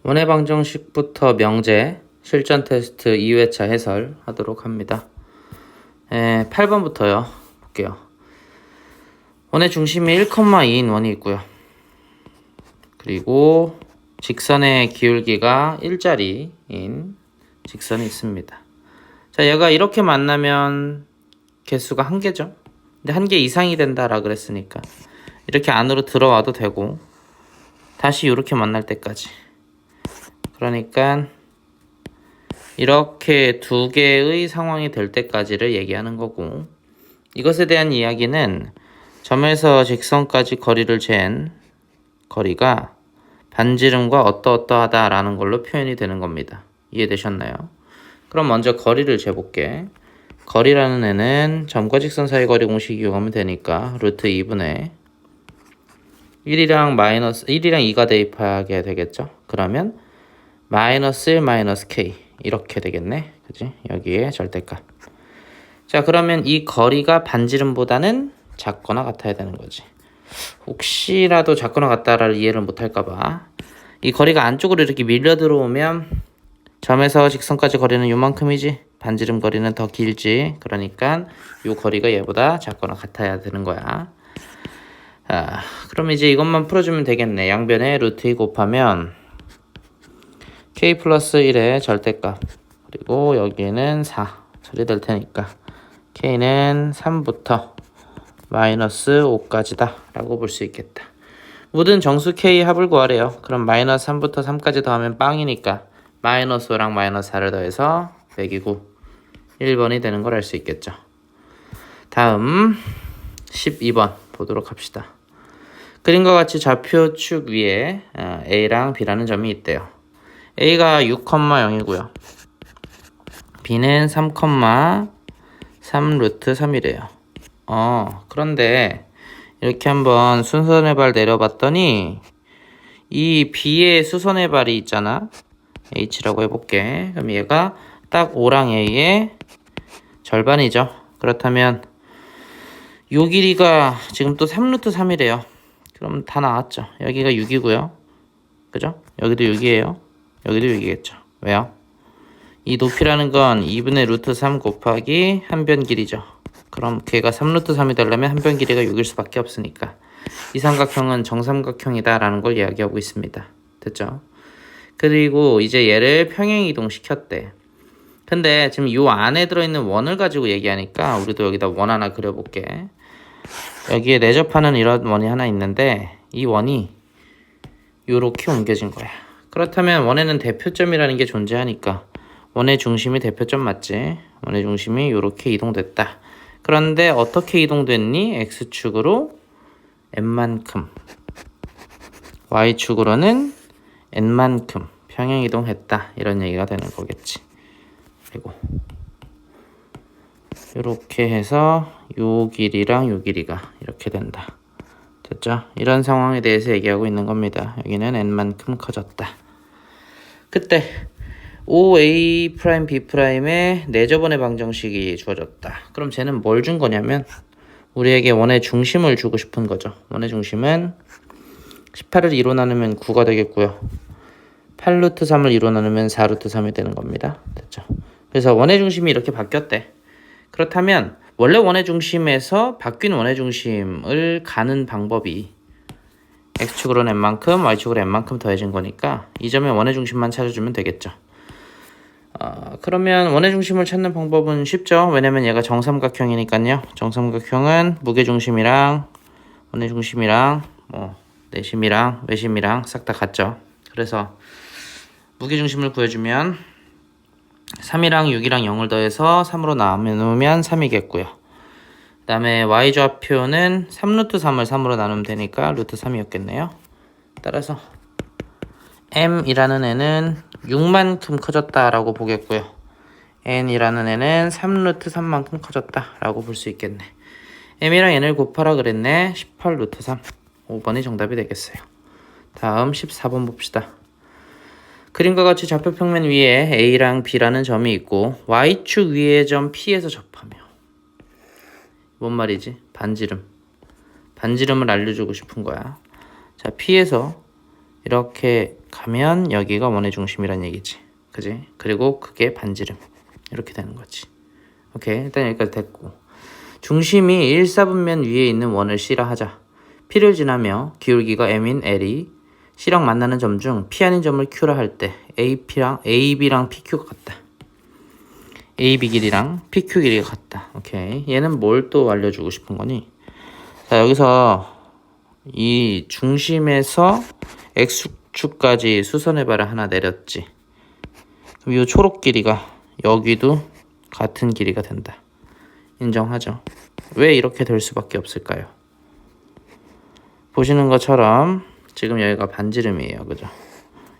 원의 방정식부터 명제, 실전 테스트 2회차 해설 하도록 합니다. 8번부터요. 볼게요. 원의 중심이 1,2인 원이 있고요. 그리고 직선의 기울기가 1짜리인 직선이 있습니다. 자, 얘가 이렇게 만나면 개수가 1개죠. 근데 1개 이상이 된다라 그랬으니까 이렇게 안으로 들어와도 되고 다시 이렇게 만날 때까지, 그러니까 이렇게 두 개의 상황이 될 때까지를 얘기하는 거고, 이것에 대한 이야기는 점에서 직선까지 거리를 잰 거리가 반지름과 어떠어떠하다 라는 걸로 표현이 되는 겁니다. 이해되셨나요? 그럼 먼저 거리를 재볼게. 거리라는 애는 점과 직선 사이 거리 공식 이용하면 되니까 루트 2분의 1이랑 2가 대입하게 되겠죠. 그러면 마이너스 1 마이너스 k 이렇게 되겠네. 그지? 여기에 절대값. 자, 그러면 이 거리가 반지름보다는 작거나 같아야 되는 거지. 혹시라도 작거나 같다를 이해를 못할까봐 이 거리가 안쪽으로 이렇게 밀려 들어오면 점에서 직선까지 거리는 요만큼이지 반지름 거리는 더 길지. 그러니까 이 거리가 얘보다 작거나 같아야 되는 거야. 그럼 이제 이것만 풀어주면 되겠네. 양변에 루트 2 곱하면 k 플러스 1의 절대값, 그리고 여기에는 4 처리될 테니까 k는 3부터 마이너스 5까지다 라고 볼 수 있겠다. 모든 정수 k 합을 구하래요. 그럼 마이너스 3부터 3까지 더하면 빵이니까 마이너스 5랑 마이너스 4를 더해서 100이고 1번이 되는 걸 알 수 있겠죠. 다음 12번 보도록 합시다. 그림과 같이 좌표축 위에 A랑 B라는 점이 있대요. A가 6,0이고요. B는 3,3 루트 3이래요. 그런데 이렇게 한번 순서의 발 내려봤더니 이 B의 수선의 발이 있잖아. H라고 해볼게. 그럼 얘가 딱 O랑 A의 절반이죠. 그렇다면 요 길이가 지금 또 3루트 3이래요. 그럼 다 나왔죠. 여기가 6이고요. 그죠? 여기도 6이에요. 여기도 6이겠죠. 왜요? 이 높이라는 건 2분의 루트 3 곱하기 한 변 길이죠. 그럼 걔가 3루트 3이 되려면 한 변 길이가 6일 수밖에 없으니까 이 삼각형은 정삼각형이다 라는 걸 이야기하고 있습니다. 됐죠? 그리고 이제 얘를 평행 이동시켰대. 근데 지금 이 안에 들어있는 원을 가지고 얘기하니까 우리도 여기다 원 하나 그려볼게. 여기에 내접하는 이런 원이 하나 있는데 이 원이 요렇게 옮겨진 거야. 그렇다면 원에는 대표점이라는 게 존재하니까 원의 중심이 대표점 맞지? 원의 중심이 요렇게 이동됐다. 그런데 어떻게 이동됐니? X축으로 n만큼, Y축으로는 n만큼 평행 이동했다. 이런 얘기가 되는 거겠지. 그리고 이렇게 해서 요 길이랑 요 길이가 이렇게 된다. 됐죠? 이런 상황에 대해서 얘기하고 있는 겁니다. 여기는 n만큼 커졌다. 그때 OA', B'의 내저번의 방정식이 주어졌다. 그럼 쟤는 뭘 준 거냐면 우리에게 원의 중심을 주고 싶은 거죠. 원의 중심은 18을 2로 나누면 9가 되겠고요. 8루트 3을 2로 나누면 4루트 3이 되는 겁니다. 됐죠? 그래서 원의 중심이 이렇게 바뀌었대. 그렇다면 원래 원의 중심에서 바뀐 원의 중심을 가는 방법이 X축으로는 n만큼, Y축으로 n만큼 더해진 거니까 이 점의 원의 중심만 찾아주면 되겠죠. 그러면 원의 중심을 찾는 방법은 쉽죠. 왜냐면 얘가 정삼각형이니까요. 정삼각형은 무게중심이랑 원의 중심이랑 내심이랑 외심이랑 싹 다 같죠. 그래서 무게중심을 구해주면 3이랑 6이랑 0을 더해서 3으로 나누면 3이겠고요. 그 다음에 y좌표는 3루트 3을 3으로 나누면 되니까 루트 3이었겠네요. 따라서 m이라는 애는 6만큼 커졌다라고 보겠고요. n이라는 애는 3루트 3만큼 커졌다라고 볼 수 있겠네. m이랑 n을 곱하라 그랬네. 18 루트 3. 5번이 정답이 되겠어요. 다음 14번 봅시다. 그림과 같이 좌표평면 위에 A랑 B라는 점이 있고 Y축 위의 점 P에서 접하며, 뭔 말이지? 반지름을 알려주고 싶은 거야. 자, P에서 이렇게 가면 여기가 원의 중심이란 얘기지. 그지? 그리고 그게 반지름. 이렇게 되는 거지. 오케이. 일단 여기까지 됐고. 중심이 1, 4분면 위에 있는 원을 C라 하자. P를 지나며 기울기가 M인 L이 C랑 만나는 점 중 P 아닌 점을 Q라 할 때 AB랑 PQ가 같다. AB 길이랑 PQ 길이가 같다. 오케이. 얘는 뭘 또 알려주고 싶은 거니? 자, 여기서 이 중심에서 X축까지 수선해봐라 하나 내렸지. 그럼 이 초록 길이가 여기도 같은 길이가 된다. 인정하죠? 왜 이렇게 될 수밖에 없을까요? 보시는 것처럼 지금 여기가 반지름이에요. 그죠?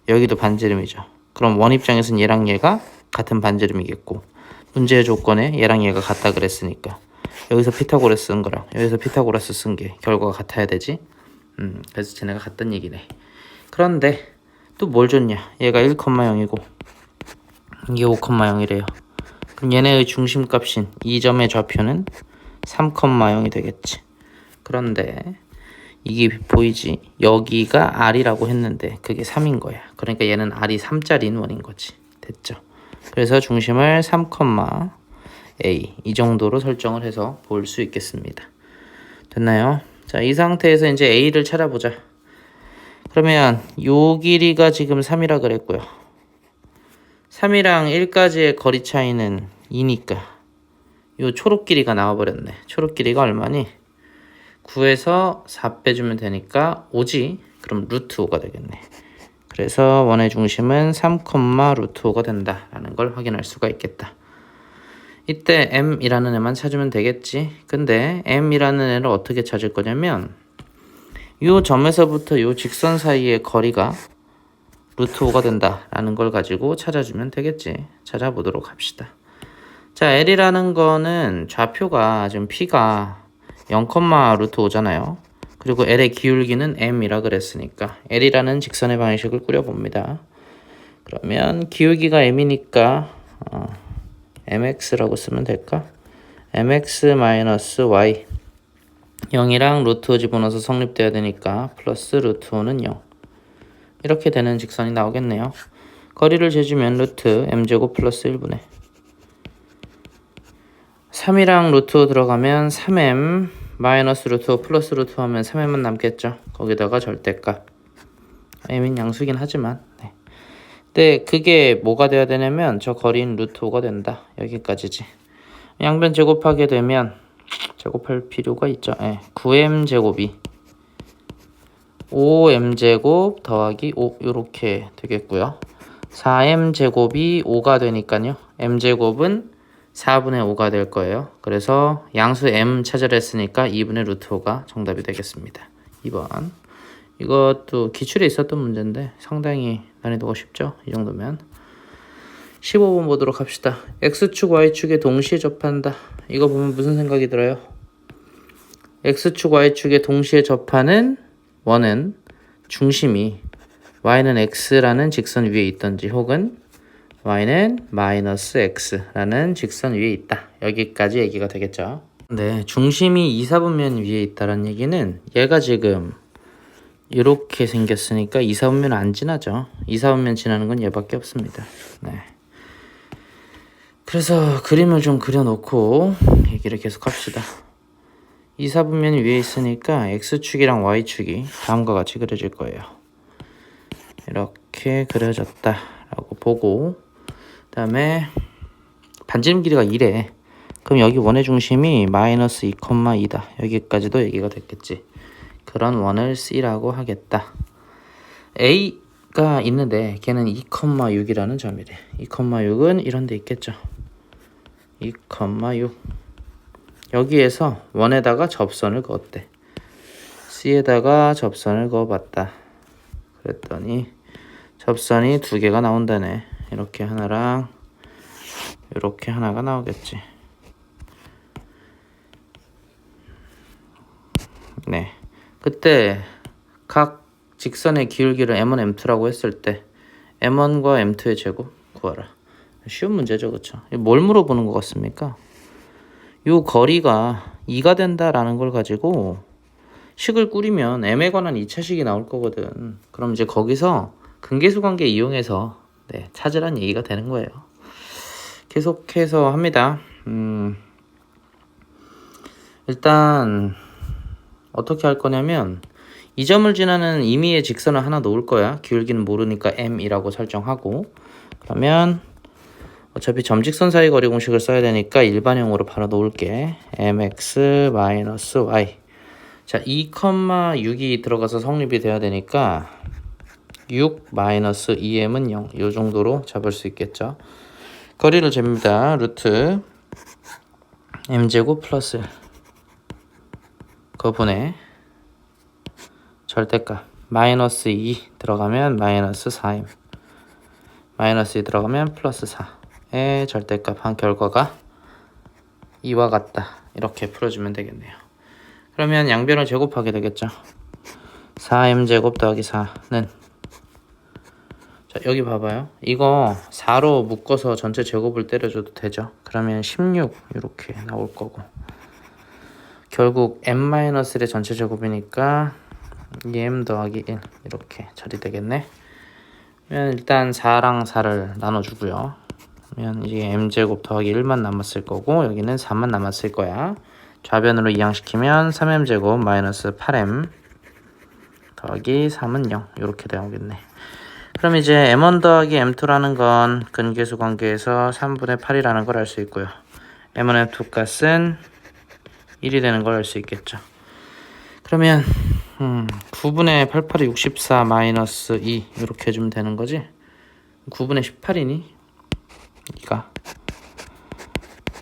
여기도 반지름이죠. 그럼 원 입장에서는 얘랑 얘가 같은 반지름이겠고 문제의 조건에 얘랑 얘가 같다 그랬으니까 여기서 피타고라스 쓴 거랑 여기서 피타고라스 쓴 게 결과가 같아야 되지. 그래서 쟤네가 같단 얘기네. 그런데 또 뭘 줬냐? 얘가 1,0이고 이게 5,0이래요. 그럼 얘네의 중심값인 이 점의 좌표는 3,0이 되겠지. 그런데 이게 보이지? 여기가 R이라고 했는데 그게 3인 거야. 그러니까 얘는 R이 3짜리인 원인 거지. 됐죠? 그래서 중심을 3,A 이 정도로 설정을 해서 볼 수 있겠습니다. 됐나요? 자, 이 상태에서 이제 A를 찾아보자. 그러면 요 길이가 지금 3이라 그랬고요. 3이랑 1까지의 거리 차이는 2니까 요 초록 길이가 나와버렸네. 초록 길이가 얼마니? 9에서 4 빼주면 되니까 5지. 그럼 루트 5가 되겠네. 그래서 원의 중심은 3, 루트 5가 된다라는 걸 확인할 수가 있겠다. 이때 M이라는 애만 찾으면 되겠지. 근데 M이라는 애를 어떻게 찾을 거냐면 이 점에서부터 이 직선 사이의 거리가 루트 5가 된다라는 걸 가지고 찾아주면 되겠지. 찾아보도록 합시다. 자, L이라는 거는 좌표가 지금 P가 0, 루트 5잖아요. 그리고 L의 기울기는 M이라 그랬으니까 L이라는 직선의 방식을 꾸려봅니다. 그러면 기울기가 M이니까 MX라고 쓰면 될까? MX-Y 0이랑 루트 5 집어넣어서 성립돼야 되니까 플러스 루트 5는 0 이렇게 되는 직선이 나오겠네요. 거리를 재주면 루트 M제곱 플러스 1분의 3이랑 루트 5 들어가면 3M 마이너스 루트 5 플러스 루트 5 하면 3M은 남겠죠. 거기다가 절대값 M인 양수긴 하지만 근데 그게 뭐가 돼야 되냐면 저 거리인 루트 5가 된다. 여기까지지. 양변 제곱하게 되면 제곱할 필요가 있죠. 9M 제곱이 5M 제곱 더하기 5 이렇게 되겠고요. 4M 제곱이 5가 되니까요. M 제곱은 4분의 5가 될 거예요. 그래서 양수 M 찾으라 했으니까 2분의 루트 5가 정답이 되겠습니다. 2번. 이것도 기출에 있었던 문제인데 상당히 난이도가 쉽죠? 이 정도면. 15번 보도록 합시다. X축, Y축에 동시에 접한다. 이거 보면 무슨 생각이 들어요? X축, Y축에 동시에 접하는 원은 중심이 Y는 X라는 직선 위에 있던지 혹은 Y는 마이너스 X라는 직선 위에 있다. 여기까지 얘기가 되겠죠. 근데 중심이 2, 4분면 위에 있다는 얘기는 얘가 지금 이렇게 생겼으니까 2, 4분면 안 지나죠. 2, 4분면 지나는 건 얘밖에 없습니다. 그래서 그림을 좀 그려놓고 얘기를 계속 합시다. 2, 4분면이 위에 있으니까 X축이랑 Y축이 다음과 같이 그려질 거예요. 이렇게 그려졌다 라고 보고 그 다음에 반지름 길이가 2래. 그럼 여기 원의 중심이 마이너스 2,2다. 여기까지도 얘기가 됐겠지. 그런 원을 C라고 하겠다. A가 있는데 걔는 2,6이라는 점이래. 2,6은 이런 데 있겠죠. 2,6 여기에서 원에다가 접선을 그었대. C에다가 접선을 그어봤다. 그랬더니 접선이 2개가 나온다네. 이렇게 하나랑 이렇게 하나가 나오겠지. 그때 각 직선의 기울기를 M1, M2라고 했을 때 M1과 M2의 제곱 구하라. 쉬운 문제죠, 그렇죠? 뭘 물어보는 것 같습니까? 요 거리가 2가 된다라는 걸 가지고 식을 꾸리면 m에 관한 2차식이 나올 거거든. 그럼 이제 거기서 근계수 관계 이용해서 네, 찾으란 얘기가 되는 거예요. 계속해서 합니다. 일단 어떻게 할 거냐면 이 점을 지나는 임의의 직선을 하나 놓을 거야. 기울기는 모르니까 m이라고 설정하고, 그러면 어차피 점직선 사이 거리 공식을 써야 되니까 일반형으로 바로 놓을게. mx-y. 자, 2,6이 들어가서 성립이 돼야 되니까 6-2m은 0. 이 정도로 잡을 수 있겠죠. 거리를 잽니다. 루트 m제곱 플러스 거분의 절대값 마이너스 2 들어가면 마이너스 4m, 마이너스 2 들어가면 플러스 4의 절대값 한 결과가 이와 같다. 이렇게 풀어주면 되겠네요. 그러면 양변을 제곱하게 되겠죠. 4m제곱 더하기 4는, 자, 여기 봐봐요. 이거 4로 묶어서 전체 제곱을 때려줘도 되죠. 그러면 16 이렇게 나올 거고, 결국 m-1의 전체 제곱이니까 2m 더하기 1 이렇게 처리되겠네. 그러면 일단 4랑 4를 나눠주고요. 그러면 이게 m제곱 더하기 1만 남았을 거고, 여기는 4만 남았을 거야. 좌변으로 이항시키면 3m제곱 마이너스 8m 더하기 3은 0 이렇게 나오겠네. 그럼 이제 m1 더하기 m2라는 건 근계수 관계에서 3분의 8이라는 걸 알 수 있고요. m1, m2 값은 1이 되는 걸 알 수 있겠죠. 그러면 9분의 88이 64 마이너스 2 이렇게 해주면 되는 거지. 9분의 18이니? 이가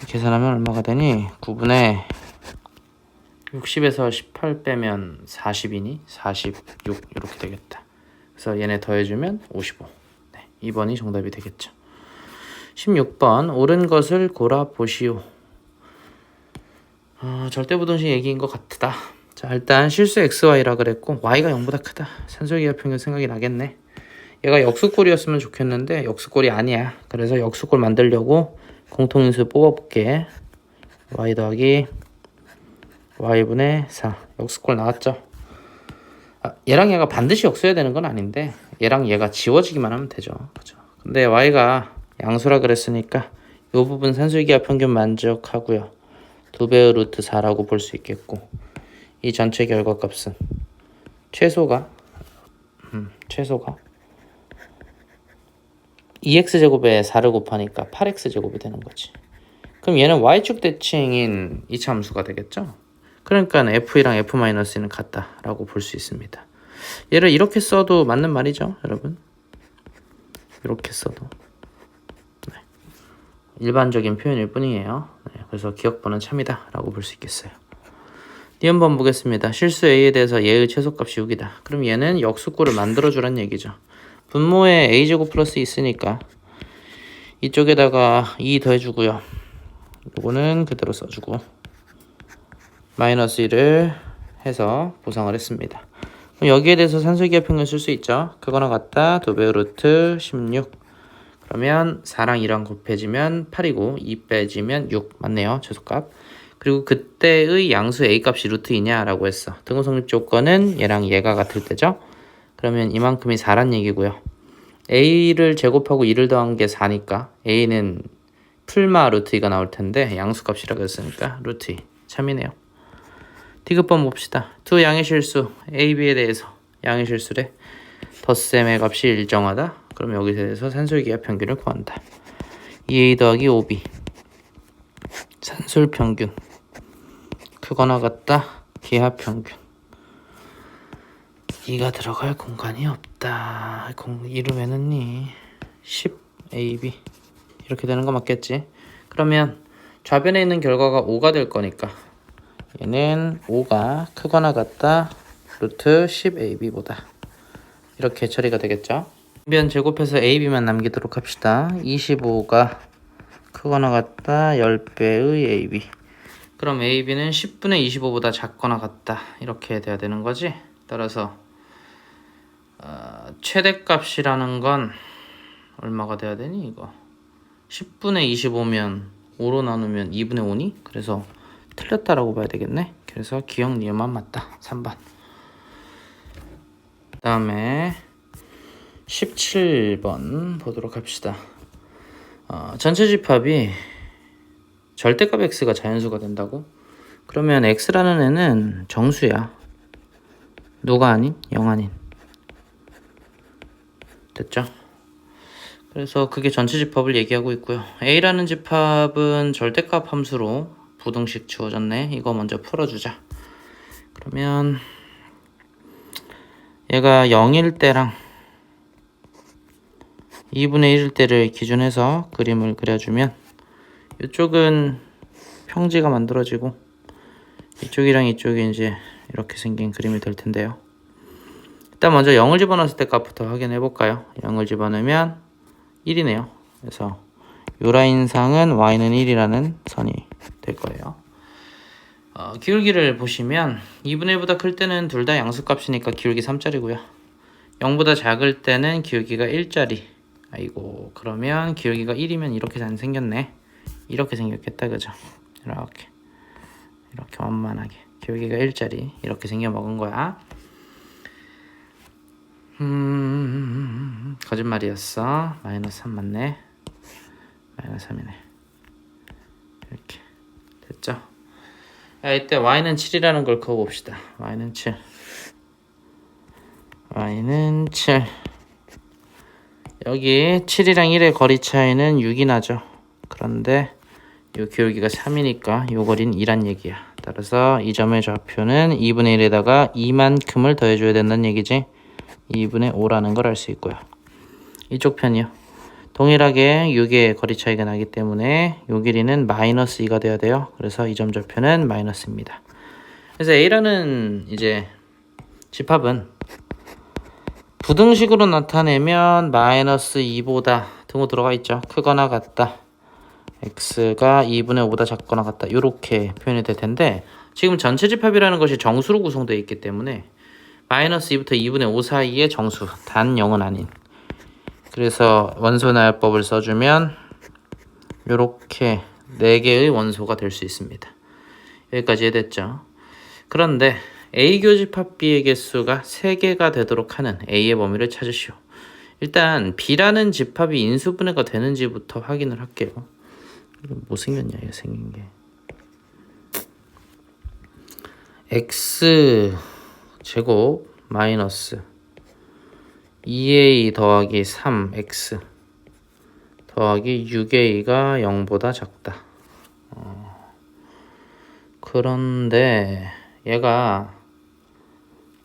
계산하면 얼마가 되니? 9분의 60에서 18 빼면 40이니? 46 이렇게 되겠다. 그래서 얘네 더해주면 55. 네, 2번이 정답이 되겠죠. 16번 옳은 것을 골라보시오. 절대부동식 얘기인 것 같다. 자, 일단 실수 xy라 그랬고 y가 0보다 크다. 산술기하 평균 생각이 나겠네. 얘가 역수꼴이었으면 좋겠는데 역수꼴이 아니야. 그래서 역수꼴 만들려고 공통인수 뽑아볼게. y 더하기 y분의 4. 역수꼴 나왔죠. 얘랑 얘가 반드시 역수해야 되는 건 아닌데 얘랑 얘가 지워지기만 하면 되죠. 그죠? 근데 y가 양수라 그랬으니까 이 부분 산술기하 평균 만족하고요. 2배의 루트 4라고 볼 수 있겠고, 이 전체 결과값은 최소가 2x제곱에 4를 곱하니까 8x제곱이 되는 거지. 그럼 얘는 y축 대칭인 이차함수가 되겠죠. 그러니까 f랑 f-는 같다라고 볼 수 있습니다. 얘를 이렇게 써도 맞는 말이죠, 여러분. 이렇게 써도 네. 일반적인 표현일 뿐이에요. 네, 그래서 기억번은 참이다 라고 볼 수 있겠어요. 니은번 보겠습니다. 실수 a에 대해서 얘의 최소값이 6이다. 그럼 얘는 역수꼴을 만들어주란 얘기죠. 분모에 a제곱 플러스 있으니까 이쪽에다가 2 더해주고요. 요거는 그대로 써주고 마이너스 1을 해서 보상을 했습니다. 그럼 여기에 대해서 산술기하 평균 쓸 수 있죠. 그거나 같다. 2배의 루트 16. 그러면 4랑 2랑 곱해지면 8이고 2 빼지면 6 맞네요. 최소값. 그리고 그때의 양수 a 값이 루트이냐 라고 했어. 등호 성립 조건은 얘랑 얘가 같을 때죠. 그러면 이만큼이 4란 얘기고요. a를 제곱하고 2를 더한 게 4니까 a는 풀마 루트 2가 나올 텐데 양수값이라고 했으니까 루트 2 참이네요. 디귿번 봅시다. 두 양의 실수 a, b에 대해서 양의 실수래. 덧셈의 값이 일정하다. 그럼 여기서 대해서 산술기하 평균을 구한다. 2a 더하기 5b 산술 평균 크거나 같다. 기하 평균. 2가 들어갈 공간이 없다. 이름에는 10ab 이렇게 되는 거 맞겠지? 그러면 좌변에 있는 결과가 5가 될 거니까 얘는 5가 크거나 같다. 루트 10ab보다 이렇게 처리가 되겠죠? 변 제곱해서 ab만 남기도록 합시다. 25가 크거나 같다. 10배의 ab. 그럼 ab는 10분의 25보다 작거나 같다. 이렇게 돼야 되는 거지? 따라서 최대값이라는 건 얼마가 돼야 되니 이거? 10분의 25면 5로 나누면 2분의 5니? 그래서 틀렸다라고 봐야 되겠네. 그래서 기억 니은만 맞다. 3번. 그 다음에 17번 보도록 합시다. 전체 집합이 절대값 x가 자연수가 된다고? 그러면 x라는 애는 정수야. 누가 아닌? 0 아닌. 됐죠? 그래서 그게 전체 집합을 얘기하고 있고요. a라는 집합은 절대값 함수로 부등식 주어졌네. 이거 먼저 풀어주자. 그러면 얘가 0일 때랑 2분의 1일 때를 기준해서 그림을 그려주면 이쪽은 평지가 만들어지고 이쪽이랑 이쪽이 이제 이렇게 생긴 그림이 될 텐데요. 일단 먼저 0을 집어넣었을 때 값부터 확인해 볼까요? 0을 집어넣으면 1이네요. 그래서 이 라인상은 y는 1이라는 선이 될 거예요. 기울기를 보시면 2분의 1보다 클 때는 둘 다 양수값이니까 기울기 3짜리고요. 0보다 작을 때는 기울기가 1짜리. 아이고, 그러면 기울기가 1이면 이렇게 잘 생겼네. 이렇게 생겼겠다, 그죠? 이렇게 완만하게 기울기가 1짜리 이렇게 생겨 먹은 거야. 거짓말이었어. 마이너스 3 맞네. 마이너스 3이네. 이렇게 됐죠? 이때 y는 7이라는 걸 그어봅시다. y는 7. y는 7. 여기 7이랑 1의 거리 차이는 6이 나죠. 그런데 요 기울기가 3이니까 요 거리는 2란 얘기야. 따라서 이 점의 좌표는 2분의 1에다가 2만큼을 더해줘야 된다는 얘기지. 2분의 5라는 걸 알 수 있고요. 이쪽 편이요. 동일하게 6의 거리 차이가 나기 때문에 요 길이는 마이너스 2가 돼야 돼요. 그래서 이 점 좌표는 마이너스입니다. 그래서 A라는 이제 집합은 부등식으로 나타내면 마이너스 2보다 등호 들어가 있죠. 크거나 같다. x가 2분의 5보다 작거나 같다. 이렇게 표현이 될 텐데 지금 전체 집합이라는 것이 정수로 구성되어 있기 때문에 마이너스 2부터 2분의 5 사이의 정수, 단 0은 아닌. 그래서 원소 나열법을 써주면 이렇게 4개의 원소가 될 수 있습니다. 여기까지 이해됐죠? 그런데 A 교집합 B의 개수가 3개가 되도록 하는 A의 범위를 찾으시오. 일단 B라는 집합이 인수분해가 되는지부터 확인을 할게요. 뭐 생겼냐, 이거 생긴 게. x 제곱 마이너스 2a 더하기 3x 더하기 6a가 0보다 작다. 그런데 얘가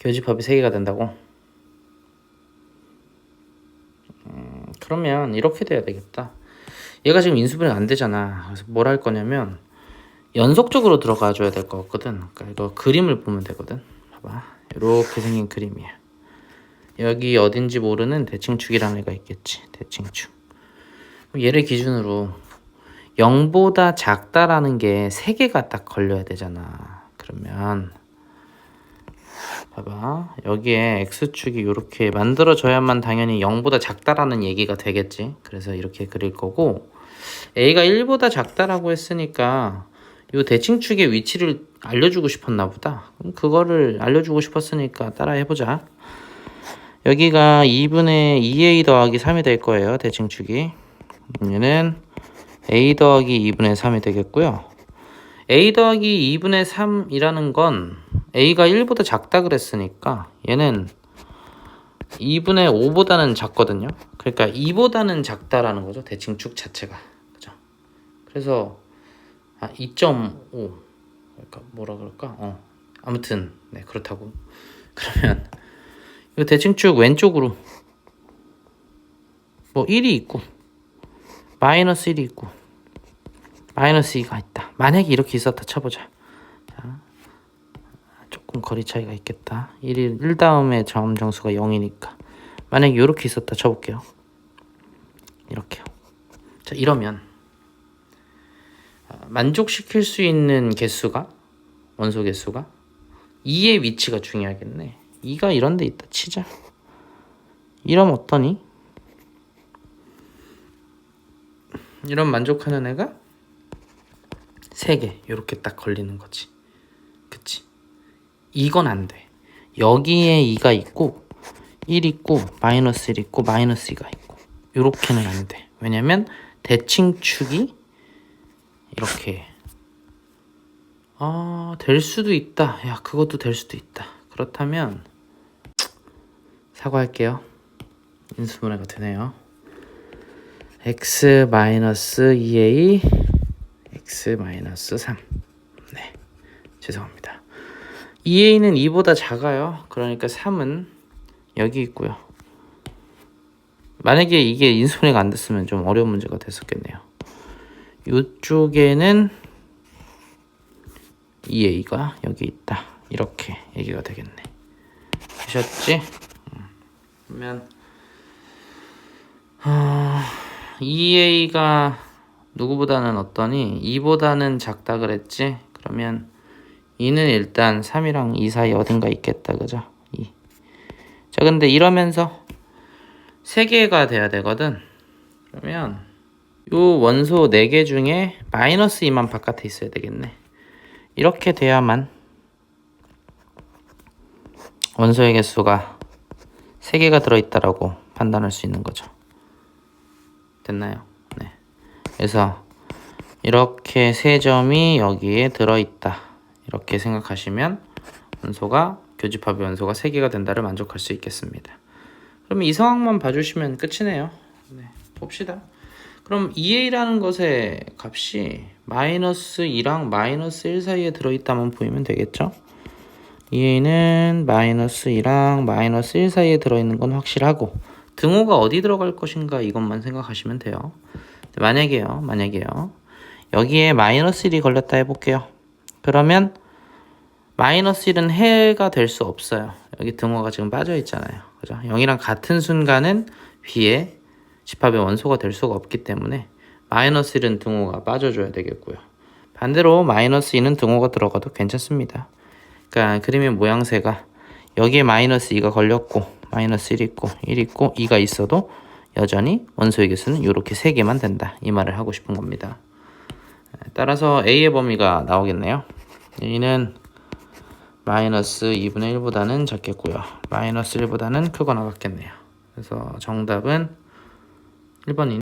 교집합이 3개가 된다고? 그러면 이렇게 돼야 되겠다. 얘가 지금 인수분해가 안 되잖아. 그래서 뭘 할 거냐면 연속적으로 들어가 줘야 될 것 같거든. 그러니까 이거 그림을 보면 되거든. 봐봐. 이렇게 생긴 그림이야. 여기 어딘지 모르는 대칭축이라는 애가 있겠지. 대칭축. 얘를 기준으로 0보다 작다라는 게 3개가 딱 걸려야 되잖아. 그러면 봐봐. 여기에 x축이 이렇게 만들어져야만 당연히 0보다 작다라는 얘기가 되겠지. 그래서 이렇게 그릴 거고 a가 1보다 작다라고 했으니까 이 대칭축의 위치를 알려주고 싶었나 보다. 그럼 그거를 알려주고 싶었으니까 따라 해보자. 여기가 2분의 2a 더하기 3이 될 거예요. 대칭축이. 얘는 a 더하기 2분의 3이 되겠고요. a 더하기 2분의 3이라는 건 a가 1보다 작다 그랬으니까 얘는 2분의 5보다는 작거든요. 그러니까 2보다는 작다라는 거죠. 대칭축 자체가. 그죠? 그래서 2.5 그러니까 뭐라 그럴까? 아무튼 네, 그렇다고. 그러면 이 대칭축 왼쪽으로 뭐 1이 있고 마이너스 1이 있고 마이너스 2가 있다. 만약에 이렇게 있었다 쳐보자. 자, 조금 거리 차이가 있겠다. 1 다음에 점 정수가 0이니까 만약에 이렇게 있었다 쳐볼게요. 이렇게요. 자, 이러면 만족시킬 수 있는 개수가 원소 개수가 2의 위치가 중요하겠네. 2가 이런 데 있다 치자. 이러면 어떠니? 이런 만족하는 애가 3개 이렇게 딱 걸리는 거지. 그치? 이건 안 돼. 여기에 2가 있고 1 있고 마이너스 1 있고 마이너스 2가 있고 요렇게는 안 돼. 왜냐면 대칭축이 이렇게 될 수도 있다. 야, 그것도 될 수도 있다. 그렇다면 사과할게요. 인수분해가 되네요. x 마이너스 2a x 마이너스 3. 네, 죄송합니다. 2a는 2보다 작아요. 그러니까 3은 여기 있고요. 만약에 이게 인수분해가 안 됐으면 좀 어려운 문제가 됐었겠네요. 이쪽에는 2a가 여기 있다. 이렇게 얘기가 되겠네. 되셨지? 그러면 2a가 누구보다는 어떠니? 2보다는 작다 그랬지? 그러면 2는 일단 3이랑 2 사이 어딘가 있겠다. 그죠? 2. 자, 근데 이러면서 3개가 돼야 되거든. 그러면 요 원소 4개 중에 마이너스 2만 바깥에 있어야 되겠네. 이렇게 돼야만 원소의 개수가 3개가 들어있다라고 판단할 수 있는 거죠. 됐나요? 네. 그래서 이렇게 3점이 여기에 들어있다. 이렇게 생각하시면 원소가 교집합의 원소가 3개가 된다를 만족할 수 있겠습니다. 그러면 이 상황만 봐주시면 끝이네요. 네, 봅시다. 그럼 2a라는 것의 값이 마이너스 2랑 마이너스 1 사이에 들어있다면 보이면 되겠죠? 2a는 마이너스 2랑 마이너스 1 사이에 들어있는 건 확실하고 등호가 어디 들어갈 것인가 이것만 생각하시면 돼요. 만약에요. 여기에 마이너스 1이 걸렸다 해볼게요. 그러면 마이너스 1은 해가 될 수 없어요. 여기 등호가 지금 빠져 있잖아요. 그죠? 0이랑 같은 순간은 B의 집합의 원소가 될 수가 없기 때문에 마이너스 1은 등호가 빠져줘야 되겠고요. 반대로 마이너스 2는 등호가 들어가도 괜찮습니다. 그러니까 그림의 모양새가 여기에 마이너스 2가 걸렸고 마이너스 1 있고 1 있고 2가 있어도 여전히 원소의 개수는 이렇게 3개만 된다. 이 말을 하고 싶은 겁니다. 따라서 A의 범위가 나오겠네요. A는 마이너스 2분의 1보다는 작겠고요. 마이너스 1보다는 크거나 같겠네요. 그래서 정답은 1번이